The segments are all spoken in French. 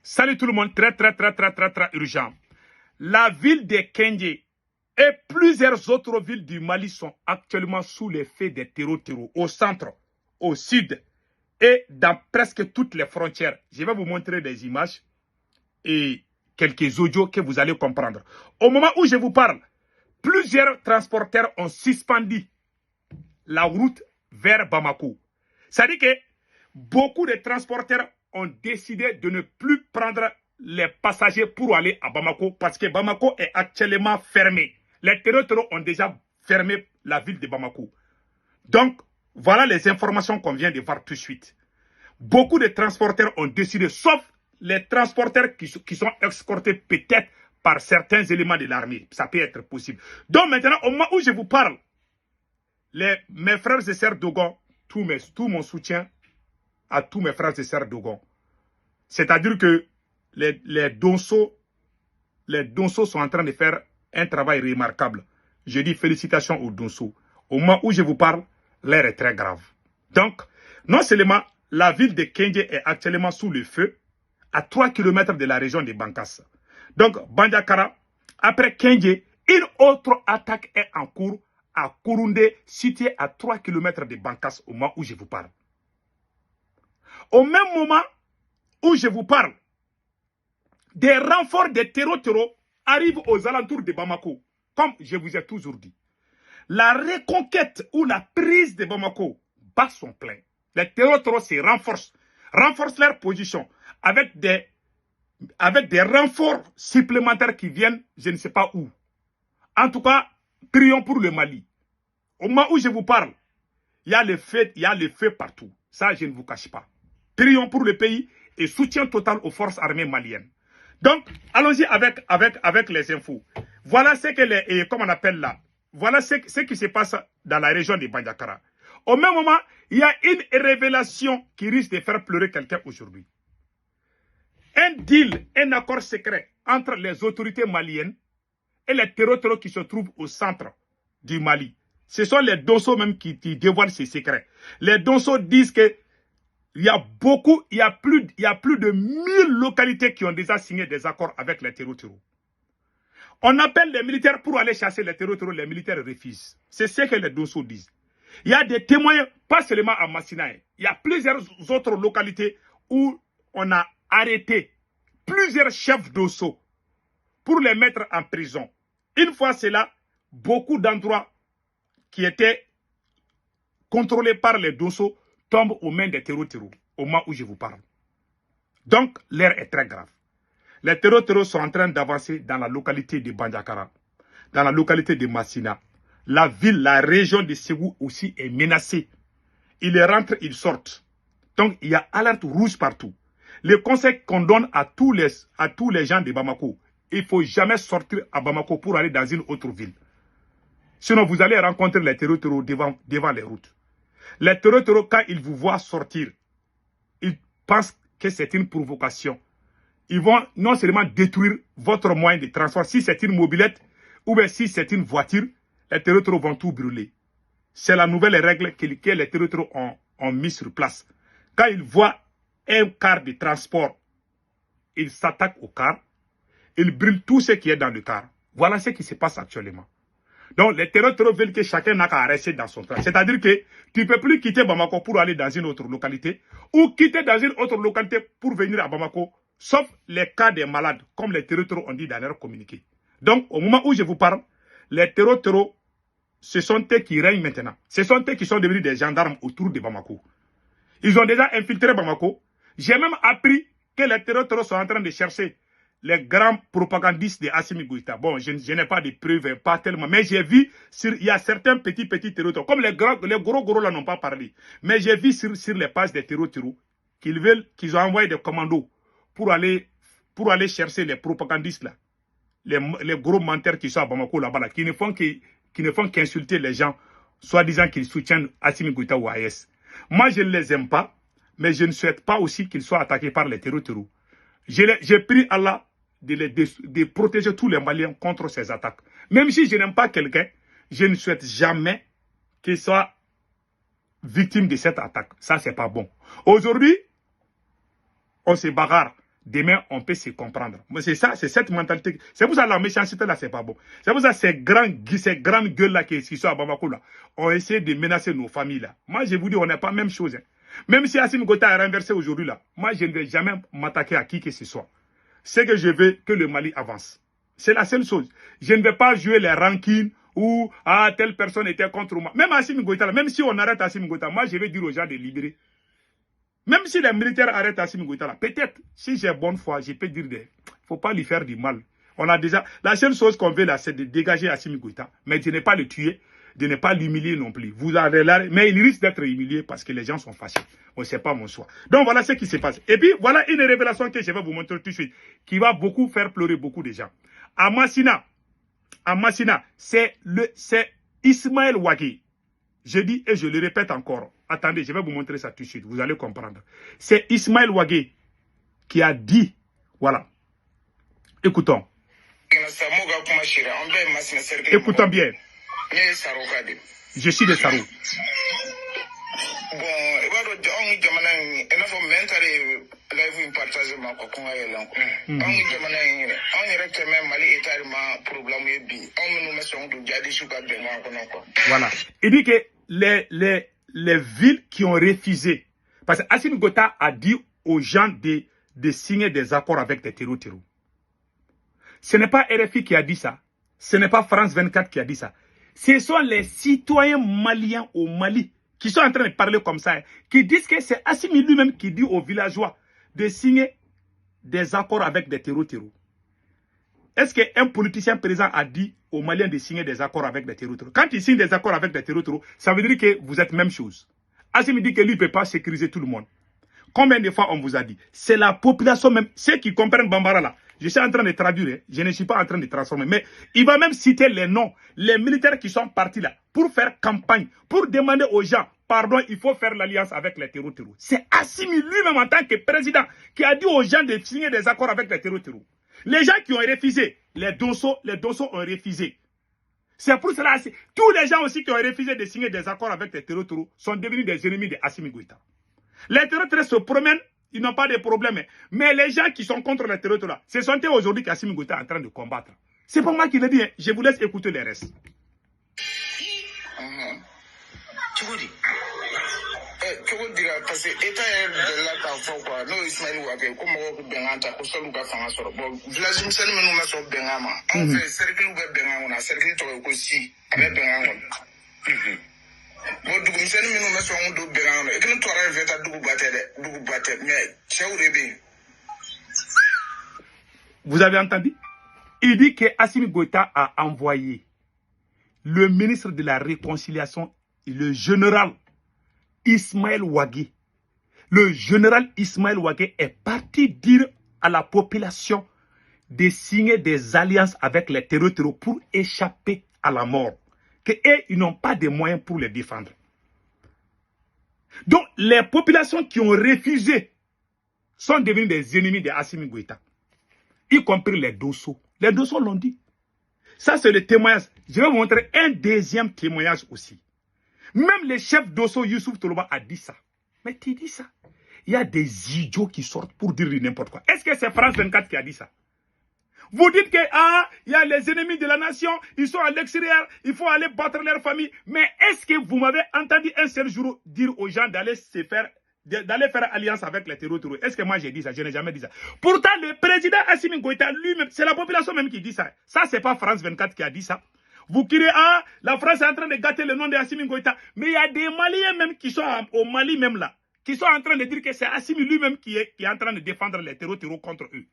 Salut tout le monde, très urgent. La ville de Kendé et plusieurs autres villes du Mali sont actuellement sous l'effet des terreaux au centre, au sud et dans presque toutes les frontières. Je vais vous montrer des images et quelques audios que vous allez comprendre. Au moment où je vous parle, plusieurs transporteurs ont suspendu la route vers Bamako. Ça dit que beaucoup de transporteurs ont décidé de ne plus prendre les passagers pour aller à Bamako parce que Bamako est actuellement fermé. Les terreaux ont déjà fermé la ville de Bamako. Donc, voilà les informations qu'on vient de voir tout de suite. Beaucoup de transporteurs ont décidé, sauf les transporteurs qui sont escortés peut-être par certains éléments de l'armée. Ça peut être possible. Donc maintenant, au moment où je vous parle, mes frères et sœurs Dogon, tout mon soutien à tous mes frères et sœurs Dogon. C'est-à-dire que les Donso sont en train de faire un travail remarquable. Je dis félicitations aux Donso. Au moment où je vous parle, l'air est très grave. Donc, non seulement la ville de Kendé est actuellement sous le feu, à 3 km de la région de Bankas. Donc, Bandiakara, après Kendé, une autre attaque est en cours à Kouroundé, situé à 3 km de Bankas au moment où je vous parle. Au même moment où je vous parle, des renforts de terreaux arrivent aux alentours de Bamako, comme je vous ai toujours dit. La reconquête ou la prise de Bamako bat son plein. Les terreaux se renforcent leur position avec des renforts supplémentaires qui viennent, je ne sais pas où. En tout cas, prions pour le Mali. Au moment où je vous parle, il y a le feu partout. Ça, je ne vous cache pas. Prions pour le pays et soutien total aux forces armées maliennes. Donc, allons-y avec les infos. Voilà ce que comment on appelle là. Voilà ce qui se passe dans la région de Bandiakara. Au même moment, il y a une révélation qui risque de faire pleurer quelqu'un aujourd'hui. Un deal, un accord secret entre les autorités maliennes et les terreaux qui se trouvent au centre du Mali. Ce sont les Donso même qui dévoilent ces secrets. Les Donso disent que il y a plus de 1000 localités qui ont déjà signé des accords avec les terreaux. On appelle les militaires pour aller chasser les terreaux, les militaires refusent. C'est ce que les Donso disent. Il y a des témoins, pas seulement à Massinaï. Il y a plusieurs autres localités où on a arrêté plusieurs chefs Donso pour les mettre en prison. Une fois cela, beaucoup d'endroits qui étaient contrôlés par les Donso tombent aux mains des terreaux au moment où je vous parle. Donc, l'air est très grave. Les terreaux sont en train d'avancer dans la localité de Bandiakara, dans la localité de Massina. La ville, la région de Ségou aussi est menacée. Ils rentrent, ils sortent. Donc, il y a alerte rouge partout. Le conseil qu'on donne à tous les gens de Bamako, il ne faut jamais sortir à Bamako pour aller dans une autre ville. Sinon, vous allez rencontrer les terreaux devant les routes. Les terreaux, quand ils vous voient sortir, ils pensent que c'est une provocation. Ils vont non seulement détruire votre moyen de transport, si c'est une mobilette ou bien si c'est une voiture, les terreaux vont tout brûler. C'est la nouvelle règle que les terreaux ont mis sur place. Quand ils voient un car de transport, ils s'attaquent au car, ils brûlent tout ce qui est dans le car. Voilà ce qui se passe actuellement. Donc, les terreaux veulent que chacun n'a qu'à rester dans son train. C'est-à-dire que tu ne peux plus quitter Bamako pour aller dans une autre localité ou quitter dans une autre localité pour venir à Bamako, sauf les cas des malades, comme les terreaux ont dit dans leur communiqué. Donc, au moment où je vous parle, les terreaux, ce sont eux qui règnent maintenant. Ce sont eux qui sont devenus des gendarmes autour de Bamako. Ils ont déjà infiltré Bamako. J'ai même appris que les terreaux sont en train de chercher les grands propagandistes de Assimi Goïta. Bon, je n'ai pas de preuves, pas tellement. Mais j'ai vu, il y a certains petits terreaux, comme les gros là n'ont pas parlé. Mais j'ai vu sur les pages des terreaux qu'ils ont envoyé des commandos pour aller chercher les propagandistes là. Les gros menteurs qui sont à Bamako là-bas, qui ne font qu'insulter les gens, soi-disant qu'ils soutiennent Assimi Goïta ou AES. Moi, je ne les aime pas, mais je ne souhaite pas aussi qu'ils soient attaqués par les terreaux. J'ai pris Allah de protéger tous les Maliens contre ces attaques. Même si je n'aime pas quelqu'un, je ne souhaite jamais qu'il soit victime de cette attaque. Ça, c'est pas bon. Aujourd'hui, on se bagarre. demain, on peut se comprendre. C'est ça, c'est cette mentalité. C'est pour ça que la méchanceté là, c'est pas bon. C'est pour ça que ces grandes gueules là qui sont à Bamako là, ont essayé de menacer nos familles là. Moi, je vous dis, on n'est pas la même chose. Hein. Même si Assimi Goïta est renversé aujourd'hui là, moi, je ne vais jamais m'attaquer à qui que ce soit. C'est que je veux que le Mali avance. C'est la seule chose. Je ne vais pas jouer les rankines ou telle personne était contre moi. Même Assimi Goïta, même si on arrête Assimi Goïta, moi je vais dire aux gens de libérer. Même si les militaires arrêtent Assimi Goïta, peut-être, si j'ai bonne foi, je peux dire, il ne faut pas lui faire du mal. On a déjà, la seule chose qu'on veut là, c'est de dégager Assimi Goïta, mais de ne pas le tuer, de ne pas l'humilier non plus. Vous avez l'air, mais il risque d'être humilié parce que les gens sont fâchés. Bon, c'est pas mon choix. Donc voilà ce qui se passe. Et puis voilà une révélation que je vais vous montrer tout de suite, qui va beaucoup faire pleurer beaucoup de gens. À Massina, c'est Ismaël Ouagui. Je dis et je le répète encore. Attendez, je vais vous montrer ça tout de suite. Vous allez comprendre. C'est Ismaël Ouagui qui a dit, voilà. Écoutons. Écoutons bien. Je suis de Sarou. Voilà. Il dit que les villes qui ont refusé, parce que Assimi Goïta a dit aux gens de signer des accords avec des terreaux. Ce n'est pas RFI qui a dit ça. Ce n'est pas France 24 qui a dit ça. Ce sont les citoyens maliens au Mali qui sont en train de parler comme ça, qui disent que c'est Assimi lui-même qui dit aux villageois de signer des accords avec des terreaux. Est-ce qu'un politicien présent a dit aux Maliens de signer des accords avec des terreaux? Quand il signe des accords avec des terreaux, ça veut dire que vous êtes même chose. Assimi dit que lui ne peut pas sécuriser tout le monde. Combien de fois on vous a dit? C'est la population même, ceux qui comprennent Bambara là. Je suis en train de traduire, je ne suis pas en train de transformer. Mais il va même citer les noms, les militaires qui sont partis là, pour faire campagne, pour demander aux gens, pardon, il faut faire l'alliance avec les terreaux. C'est Assimi lui-même en tant que président qui a dit aux gens de signer des accords avec les terreaux. Les gens qui ont refusé, les Dosso ont refusé. C'est pour cela, tous les gens aussi qui ont refusé de signer des accords avec les terreaux sont devenus des ennemis de Assimi Goïta. Les terreaux se promènent, ils n'ont pas de problème. Mais les gens qui sont contre les terreaux, ce sont eux aujourd'hui qu'Assimi Goïta est en train de combattre. C'est pas moi qui le dis, hein. Je vous laisse écouter les restes. Tu veux dire, parce que l'État est de là quand faut quoi. Nous, Ismaël Ouagui, comme on veut bien entendre, qu'on soit Louga Fanga sur le bon. Village Moussel, mais nous, sommes bien à moi. On fait cercle Louga bien, on a cercle toi aussi, avec bien. Bon, du coup, Moussel, mais nous, sommes deux bien. Et que nous, toi, on va Dougou Batet, mais c'est où les. Vous avez entendu? Il dit que Assimi Goïta a envoyé le ministre de la Réconciliation, le général Ismaël Ouagui. Le général Ismaël Ouagui est parti dire à la population de signer des alliances avec les terreaux pour échapper à la mort. Qu'ils n'ont pas de moyens pour les défendre. Donc, les populations qui ont refusé sont devenues des ennemis de Assimi Goïta. Y compris les Dosso. Les Dosso l'ont dit. Ça, c'est le témoignage. Je vais vous montrer un deuxième témoignage aussi. Même le chef Dosso, Youssouf Toloba, a dit ça. Mais tu dis ça. Il y a des idiots qui sortent pour dire n'importe quoi. Est-ce que c'est France 24 qui a dit ça? Vous dites que, il y a les ennemis de la nation, ils sont à l'extérieur, il faut aller battre leur famille. Mais est-ce que vous m'avez entendu un seul jour dire aux gens d'aller faire alliance avec les terreaux? Est-ce que moi j'ai dit ça? Je n'ai jamais dit ça. Pourtant, le président Assimi Goïta lui-même, c'est la population même qui dit ça. Ça, c'est pas France 24 qui a dit ça. Vous criez, la France est en train de gâter le nom de Assimi Goïta. Mais il y a des Maliens même qui sont au Mali même là, qui sont en train de dire que c'est Assimi lui-même qui est en train de défendre les terreaux contre eux.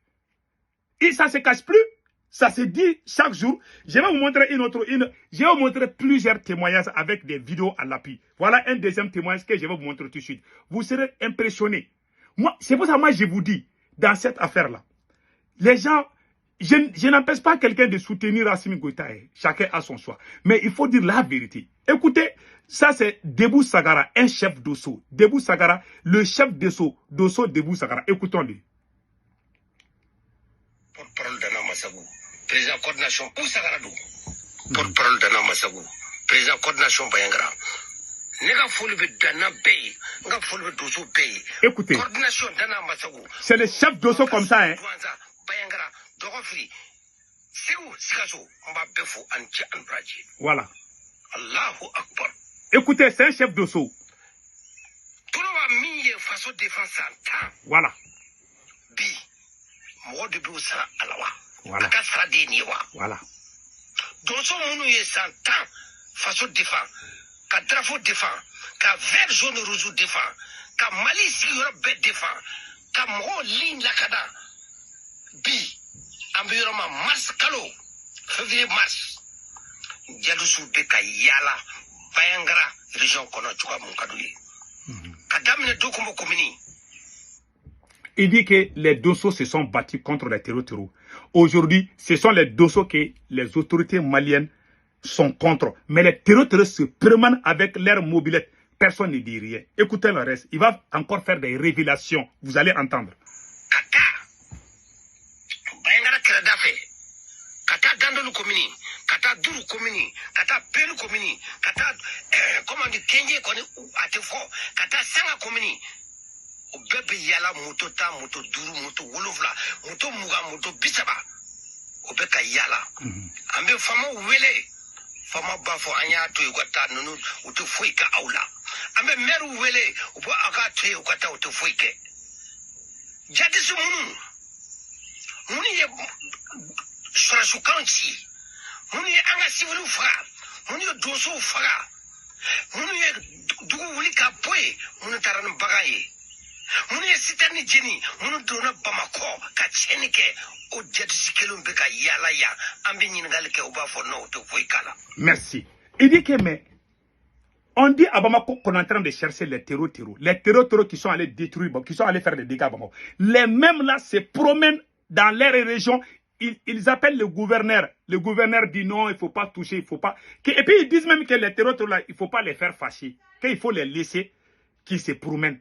Et ça ne se cache plus. Ça se dit chaque jour. Je vais vous montrer je vais vous montrer plusieurs témoignages avec des vidéos à l'appui. Voilà un deuxième témoignage que je vais vous montrer tout de suite. Vous serez impressionnés. C'est pour ça que moi je vous dis, dans cette affaire-là, les gens, je n'empêche pas quelqu'un de soutenir Assimi Goïta. Chacun a son choix. Mais il faut dire la vérité. Écoutez, ça c'est Debou Sagara, un chef d'Osso. Debou Sagara, le chef d'Osso, Debou Sagara. Écoutons-le. Porte-parole d'Anna Massagou, président coordination ou Sagaradou. Porte-parole d'Anna Massagou, président coordination Bayangara. Écoutez, c'est le chef d'Osso comme ça, hein. Voilà. Écoutez, c'est un chef d'Osso. Voilà. Voilà. Voilà. Dosso munu ye santan faso défend, ka drapeau défend, ka vert jaune rouge défend, ka Mali siguro be défend, ka mo ligne la kada bi ambiyoroma mars kalo février mars jadusu be ka yala bayangara région kono chuka mun kaduli ka damine dokumbo komini. Il dit que les Dosso se sont battus contre les terreaux. Aujourd'hui, ce sont les Dosso que les autorités maliennes sont contre. Mais les terreaux se promènent avec leur mobilette. Personne ne dit rien. Écoutez le reste. Il va encore faire des révélations. Vous allez entendre. Kata, Bayangara Keradafe, Kata Dandolu Komini, Kata Duru Komini, Kata Pelu Komini, Kata, comment on dit, Kenye Kone Atefo, Kata Sanga Komini. O bebe yala moto ta moto duru moto wolofla moto muga moto bisaba o beka yala ambe fama wele fama bafo anya to yugata nunu uto fuika aula ambe meru wele upo aka to yugata uto fuike jadi sumunu muni ye surasu kanchi muni ye anga sivilu fara muni ye doso fara muni ye dugu wuli ka boy muni taran bagaye. Muni sitani jeni munu dona bamako ka chenike o jadisi kelum beka yala ya ambi nyingal ke oba fo no to kala. Merci. Il dit que mais on dit à Bamako qu'on est en train de chercher les terreaux. Les terreaux qui sont allés détruire, qui sont allés faire des dégâts à Bamako. Les mêmes là se promènent dans leur région. Ils appellent le gouverneur. Le gouverneur dit non, il ne faut pas toucher, il ne faut pas. Et puis ils disent même que les terreaux là, il ne faut pas les faire fâcher. Qu'il faut les laisser qu'ils se promènent.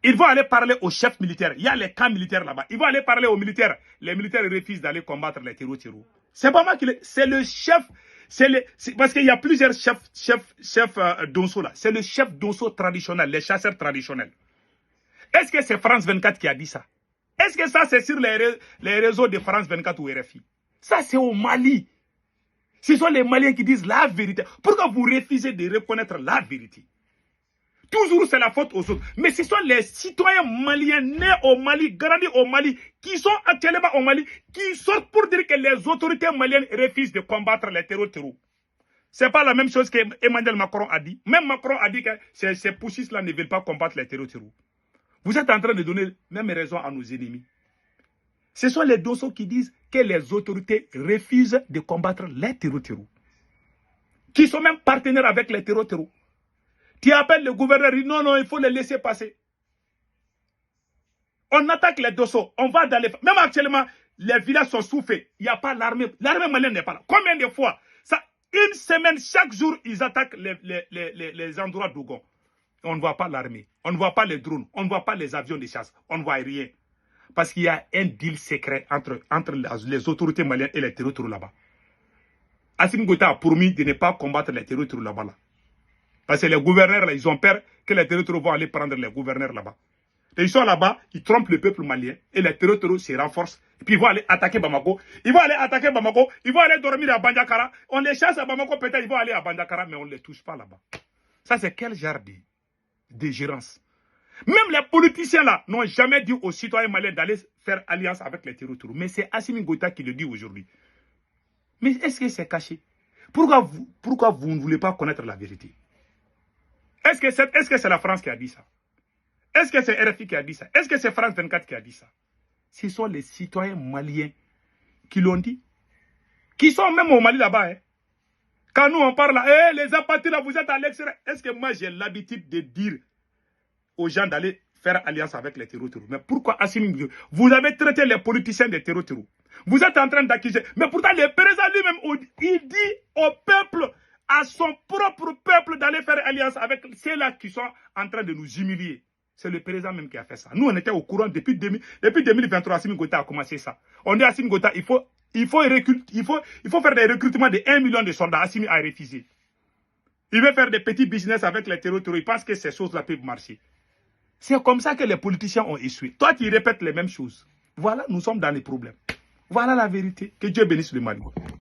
Ils vont aller parler aux chefs militaires. Il y a les camps militaires là-bas. Ils vont aller parler aux militaires. Les militaires refusent d'aller combattre les terreaux. C'est pas moi qui le... C'est le chef... Parce qu'il y a plusieurs chefs d'Onso là. C'est le chef d'Onso traditionnel, les chasseurs traditionnels. Est-ce que c'est France 24 qui a dit ça? Est-ce que ça c'est sur les réseaux de France 24 ou RFI? Ça c'est au Mali. Ce sont les Maliens qui disent la vérité. Pourquoi vous refusez de reconnaître la vérité? Toujours c'est la faute aux autres. Mais ce sont les citoyens maliens nés au Mali, grandis au Mali, qui sont actuellement au Mali, qui sortent pour dire que les autorités maliennes refusent de combattre les terreaux. Ce n'est pas la même chose que Emmanuel Macron a dit. Même Macron a dit que ces poussistes-là ne veulent pas combattre les terreaux. Vous êtes en train de donner même raison à nos ennemis. Ce sont les Dosso qui disent que les autorités refusent de combattre les terreaux. Qui sont même partenaires avec les terreaux. Tu appelles le gouverneur, il dit non, non, il faut les laisser passer. On attaque les Dosso, on va dans les... Même actuellement, les villages sont soufflés. Il n'y a pas l'armée. L'armée malienne n'est pas là. Combien de fois? Ça, une semaine, chaque jour, ils attaquent les endroits d'Ougon. On ne voit pas l'armée. On ne voit pas les drones. On ne voit pas les avions de chasse. On ne voit rien. Parce qu'il y a un deal secret entre les autorités maliennes et les terreaux là-bas. Assimi Goïta a promis de ne pas combattre les terreaux là-bas. Là. Parce que les gouverneurs, là, ils ont peur que les terreaux vont aller prendre les gouverneurs là-bas. Ils sont là-bas, ils trompent le peuple malien et les terreaux se renforcent. Et puis ils vont aller attaquer Bamako. Ils vont aller attaquer Bamako. Ils vont aller dormir à Bandiakara. On les chasse à Bamako, peut-être ils vont aller à Bandiakara, mais on ne les touche pas là-bas. Ça, c'est quel genre de gérance? Même les politiciens là n'ont jamais dit aux citoyens maliens d'aller faire alliance avec les terreaux. Mais c'est Assimi Goïta qui le dit aujourd'hui. Mais est-ce que c'est caché? Pourquoi vous ne voulez pas connaître la vérité? Est-ce que c'est la France qui a dit ça? Est-ce que c'est RFI qui a dit ça? Est-ce que c'est France 24 qui a dit ça? Ce sont les citoyens maliens qui l'ont dit. Qui sont même au Mali là-bas. Hein. Quand nous on parle là, les apatrides là, vous êtes à l'extérieur. Est-ce que moi j'ai l'habitude de dire aux gens d'aller faire alliance avec les terreaux? Mais pourquoi Assimi? Vous avez traité les politiciens des terreaux. Vous êtes en train d'accuser. Mais pourtant le président lui-même, il dit au peuple, à son propre peuple, d'aller faire alliance avec ceux-là qui sont en train de nous humilier. C'est le président même qui a fait ça. Nous, on était au courant depuis 2023. Assimi Goïta a commencé ça. On dit à Assimi Goïta, il faut faire des recrutements de 1 million de soldats. Assimi a refusé. Il veut faire des petits business avec les terreaux. Il pense que ces choses-là peuvent marcher. C'est comme ça que les politiciens ont échoué. Toi, tu répètes les mêmes choses. Voilà, nous sommes dans les problèmes. Voilà la vérité. Que Dieu bénisse le Mali.